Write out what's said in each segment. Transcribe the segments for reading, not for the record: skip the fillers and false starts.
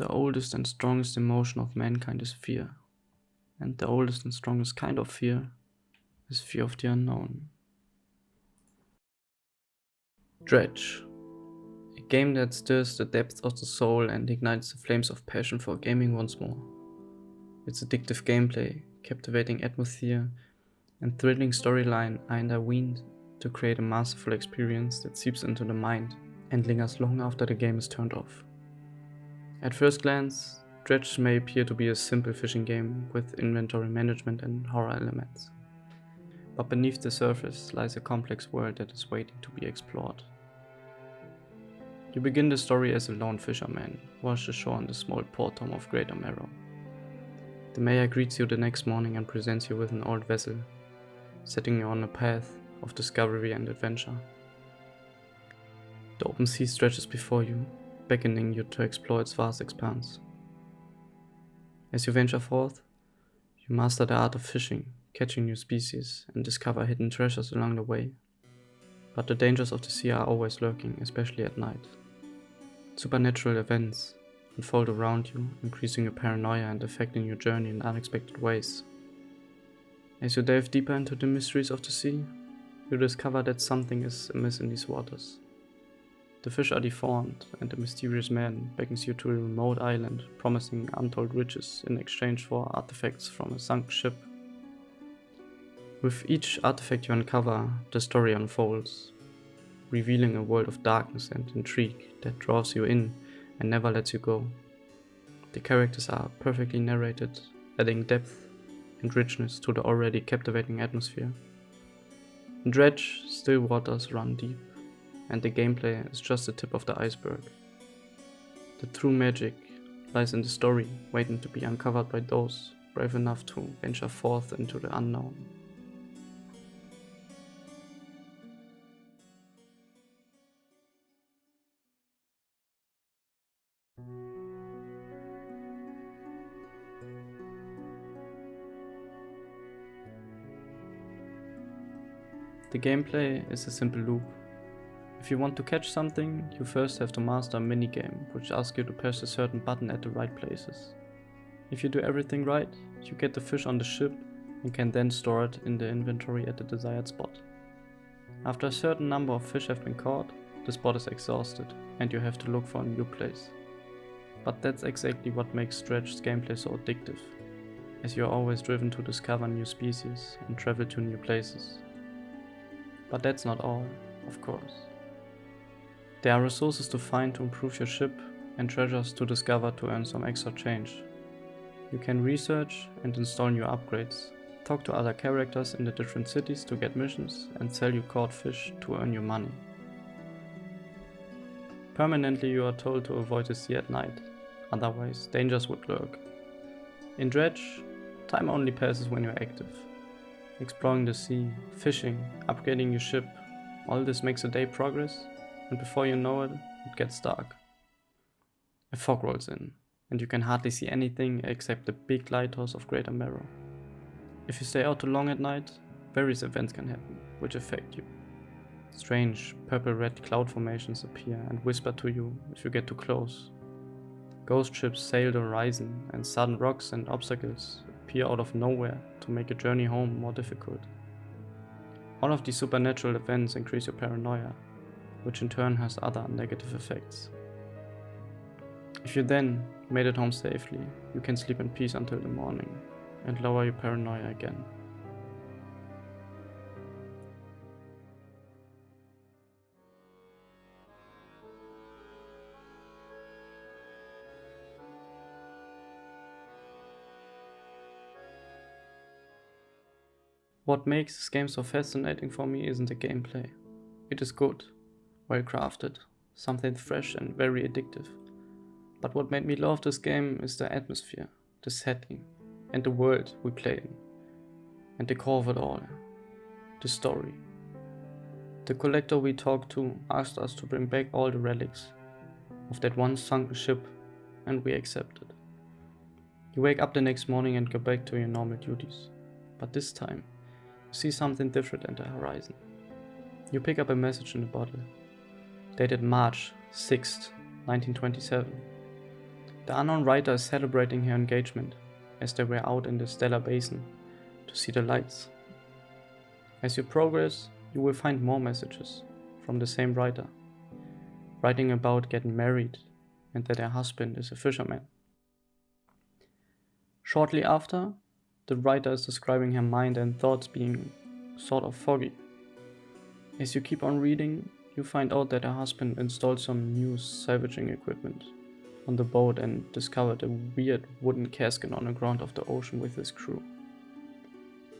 The oldest and strongest emotion of mankind is fear, and the oldest and strongest kind of fear is fear of the unknown. Dredge, a game that stirs the depths of the soul and ignites the flames of passion for gaming once more. Its addictive gameplay, captivating atmosphere, and thrilling storyline are intervened to create a masterful experience that seeps into the mind and lingers long after the game is turned off. At first glance, Dredge may appear to be a simple fishing game with inventory management and horror elements. But beneath the surface lies a complex world that is waiting to be explored. You begin the story as a lone fisherman, washed ashore on the small port town of Greater Marrow. The mayor greets you the next morning and presents you with an old vessel, setting you on a path of discovery and adventure. The open sea stretches before you, beckoning you to explore its vast expanse. As you venture forth, you master the art of fishing, catching new species, and discover hidden treasures along the way. But the dangers of the sea are always lurking, especially at night. Supernatural events unfold around you, increasing your paranoia and affecting your journey in unexpected ways. As you delve deeper into the mysteries of the sea, you discover that something is amiss in these waters. The fish are deformed, and a mysterious man beckons you to a remote island, promising untold riches in exchange for artifacts from a sunk ship. With each artifact you uncover, the story unfolds, revealing a world of darkness and intrigue that draws you in and never lets you go. The characters are perfectly narrated, adding depth and richness to the already captivating atmosphere. In Dredge, still waters run deep, and the gameplay is just the tip of the iceberg. The true magic lies in the story, waiting to be uncovered by those brave enough to venture forth into the unknown. The gameplay is a simple loop. If you want to catch something, you first have to master a minigame, which asks you to press a certain button at the right places. If you do everything right, you get the fish on the ship and can then store it in the inventory at the desired spot. After a certain number of fish have been caught, the spot is exhausted and you have to look for a new place. But that's exactly what makes Dredge's gameplay so addictive, as you are always driven to discover new species and travel to new places. But that's not all, of course. There are resources to find to improve your ship and treasures to discover to earn some extra change. You can research and install new upgrades, talk to other characters in the different cities to get missions, and sell your caught fish to earn your money. Permanently you are told to avoid the sea at night, otherwise dangers would lurk. In Dredge, time only passes when you're active. Exploring the sea, fishing, upgrading your ship, all this makes a day progress, and before you know it, it gets dark. A fog rolls in, and you can hardly see anything except the big lighthouse of Greater Marrow. If you stay out too long at night, various events can happen, which affect you. Strange purple-red cloud formations appear and whisper to you if you get too close. Ghost ships sail the horizon, and sudden rocks and obstacles appear out of nowhere to make your journey home more difficult. All of these supernatural events increase your paranoia, which in turn has other negative effects. If you then made it home safely, you can sleep in peace until the morning and lower your paranoia again. What makes this game so fascinating for me isn't the gameplay. It is good, well crafted, something fresh and very addictive. But what made me love this game is the atmosphere, the setting, and the world we play in. And the core of it all, the story. The collector we talked to asked us to bring back all the relics of that once sunken ship, and we accepted. You wake up the next morning and go back to your normal duties. But this time, you see something different at the horizon. You pick up a message in a bottle, dated March 6th, 1927. The unknown writer is celebrating her engagement as they were out in the stellar basin to see the lights. As you progress, you will find more messages from the same writer, writing about getting married and that her husband is a fisherman. Shortly after, the writer is describing her mind and thoughts being sort of foggy. As you keep on reading, you find out that her husband installed some new salvaging equipment on the boat and discovered a weird wooden casket on the ground of the ocean with his crew.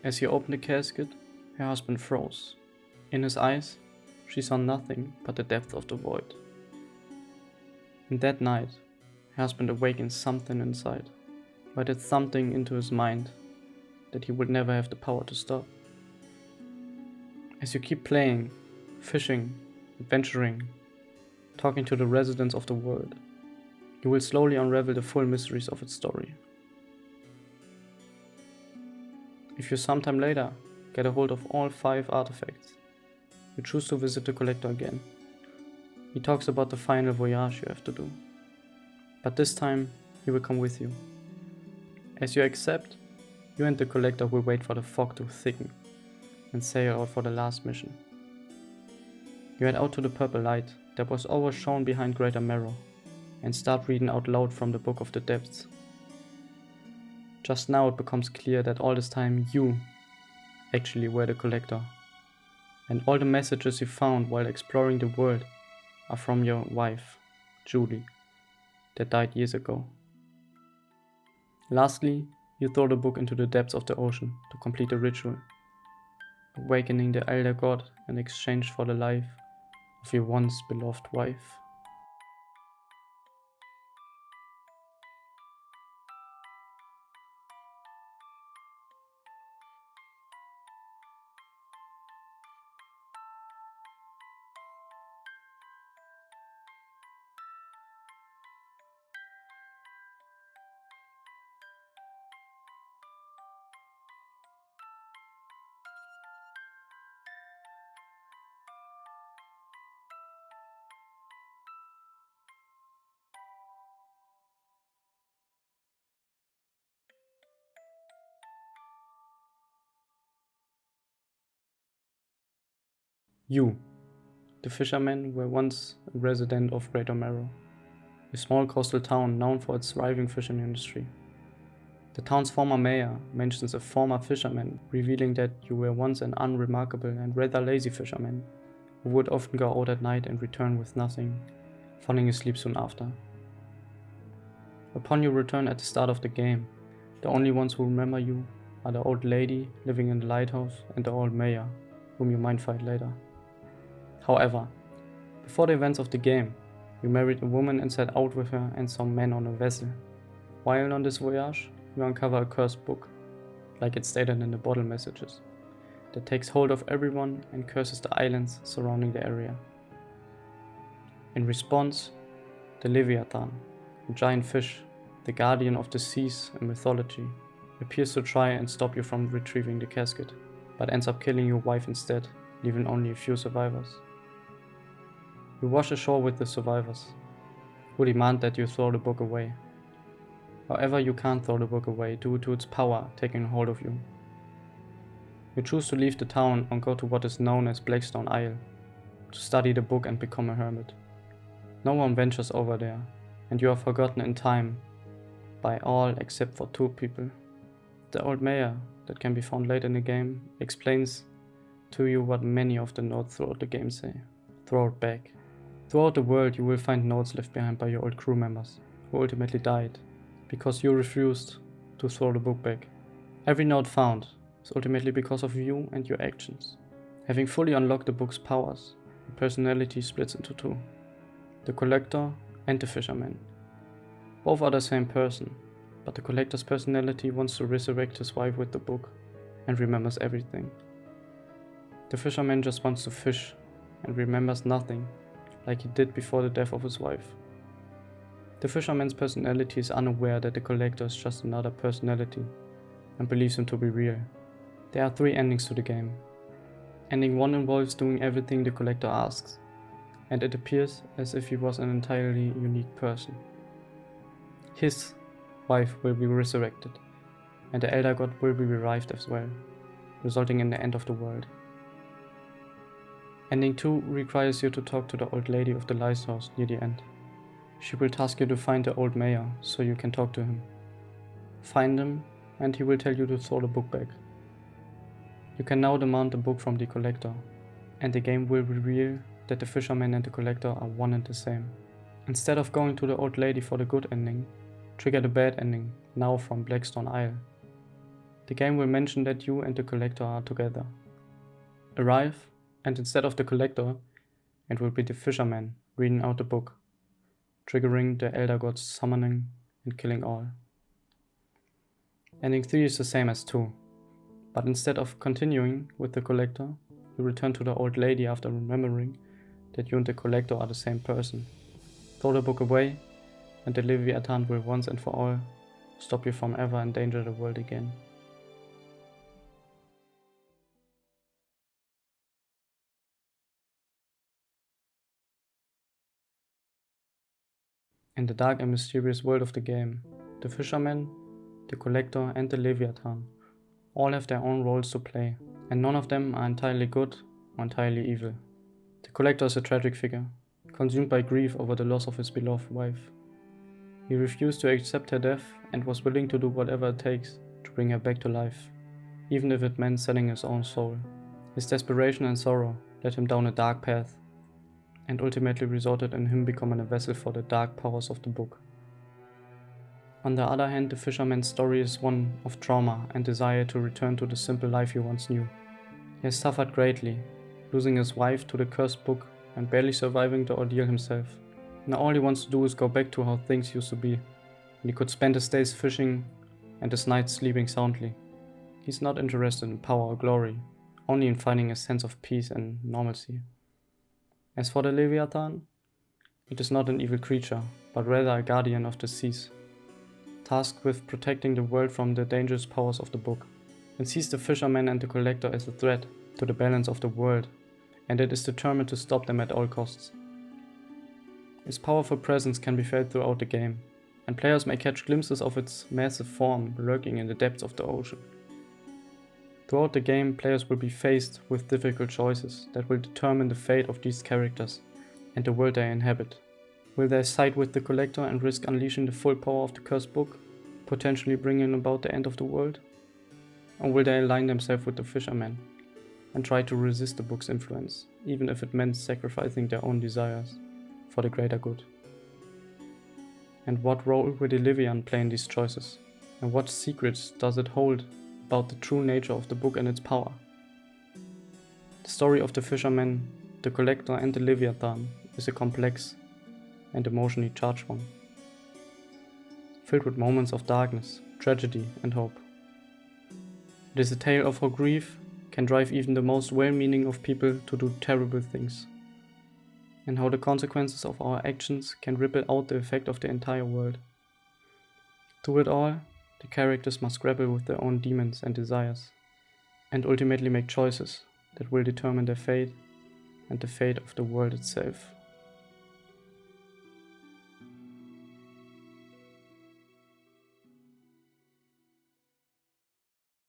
As he opened the casket, her husband froze. In his eyes, she saw nothing but the depth of the void. And that night, her husband awakened something inside, invited something into his mind that he would never have the power to stop. As you keep playing, fishing, adventuring, talking to the residents of the world, you will slowly unravel the full mysteries of its story. If you sometime later get a hold of all 5 artifacts, you choose to visit the collector again. He talks about the final voyage you have to do, but this time he will come with you. As you accept, you and the collector will wait for the fog to thicken and sail out for the last mission. You head out to the purple light that was always shown behind Greater Marrow and start reading out loud from the Book of the Depths. Just now it becomes clear that all this time you actually were the collector, and all the messages you found while exploring the world are from your wife, Julie, that died years ago. Lastly, you throw the book into the depths of the ocean to complete the ritual, awakening the elder god in exchange for the life of your once beloved wife. You, the fishermen, were once a resident of Greater Marrow, a small coastal town known for its thriving fishing industry. The town's former mayor mentions a former fisherman, revealing that you were once an unremarkable and rather lazy fisherman, who would often go out at night and return with nothing, falling asleep soon after. Upon your return at the start of the game, the only ones who remember you are the old lady living in the lighthouse and the old mayor, whom you might fight later. However, before the events of the game, you married a woman and set out with her and some men on a vessel. While on this voyage, you uncover a cursed book, like it's stated in the bottle messages, that takes hold of everyone and curses the islands surrounding the area. In response, the Leviathan, a giant fish, the guardian of the seas in mythology, appears to try and stop you from retrieving the casket, but ends up killing your wife instead, leaving only a few survivors. You wash ashore with the survivors, who demand that you throw the book away. However, you can't throw the book away due to its power taking hold of you. You choose to leave the town and go to what is known as Blackstone Isle, to study the book and become a hermit. No one ventures over there, and you are forgotten in time by all except for 2 people. The old mayor, that can be found later in the game, explains to you what many of the notes throughout the game say. Throw it back. Throughout the world you will find notes left behind by your old crew members, who ultimately died, because you refused to throw the book back. Every note found is ultimately because of you and your actions. Having fully unlocked the book's powers, your personality splits into 2. The collector and the fisherman. Both are the same person, but the collector's personality wants to resurrect his wife with the book and remembers everything. The fisherman just wants to fish and remembers nothing, like he did before the death of his wife. The fisherman's personality is unaware that the collector is just another personality and believes him to be real. There are 3 endings to the game. Ending 1 involves doing everything the collector asks, and it appears as if he was an entirely unique person. his wife will be resurrected, and the Elder God will be revived as well, resulting in the end of the world. Ending 2 requires you to talk to the old lady of the lighthouse near the end. She will task you to find the old mayor so you can talk to him. Find him, and he will tell you to throw the book back. You can now demand the book from the collector, and the game will reveal that the fisherman and the collector are one and the same. Instead of going to the old lady for the good ending, trigger the bad ending, now from Blackstone Isle. The game will mention that you and the collector are together. Arrive, and instead of the collector, it will be the fisherman reading out the book, triggering the Elder God's summoning and killing all. Ending 3 is the same as 2, but instead of continuing with the collector, you return to the old lady after remembering that you and the collector are the same person. Throw the book away, and the Leviathan will once and for all stop you from ever endangering the world again. In the dark and mysterious world of the game, the fisherman, the collector and the Leviathan all have their own roles to play, and none of them are entirely good or entirely evil. The collector is a tragic figure, consumed by grief over the loss of his beloved wife. He refused to accept her death and was willing to do whatever it takes to bring her back to life, even if it meant selling his own soul. His desperation and sorrow led him down a dark path, and ultimately resulted in him becoming a vessel for the dark powers of the book. On the other hand, the fisherman's story is one of trauma and desire to return to the simple life he once knew. He has suffered greatly, losing his wife to the cursed book and barely surviving the ordeal himself. Now all he wants to do is go back to how things used to be, when he could spend his days fishing and his nights sleeping soundly. He's not interested in power or glory, only in finding a sense of peace and normalcy. As for the Leviathan, it is not an evil creature, but rather a guardian of the seas, tasked with protecting the world from the dangerous powers of the book. It sees the fisherman and the collector as a threat to the balance of the world, and it is determined to stop them at all costs. Its powerful presence can be felt throughout the game, and players may catch glimpses of its massive form lurking in the depths of the ocean. Throughout the game, players will be faced with difficult choices that will determine the fate of these characters and the world they inhabit. Will they side with the collector and risk unleashing the full power of the cursed book, potentially bringing about the end of the world? Or will they align themselves with the fisherman and try to resist the book's influence, even if it meant sacrificing their own desires for the greater good? And what role will the Leviathan play in these choices? And what secrets does it hold about the true nature of the book and its power? The story of the fisherman, the collector and the Leviathan is a complex and emotionally charged one, filled with moments of darkness, tragedy and hope. It is a tale of how grief can drive even the most well-meaning of people to do terrible things, and how the consequences of our actions can ripple out the effect of the entire world. Through it all, the characters must grapple with their own demons and desires, and ultimately make choices that will determine their fate and the fate of the world itself.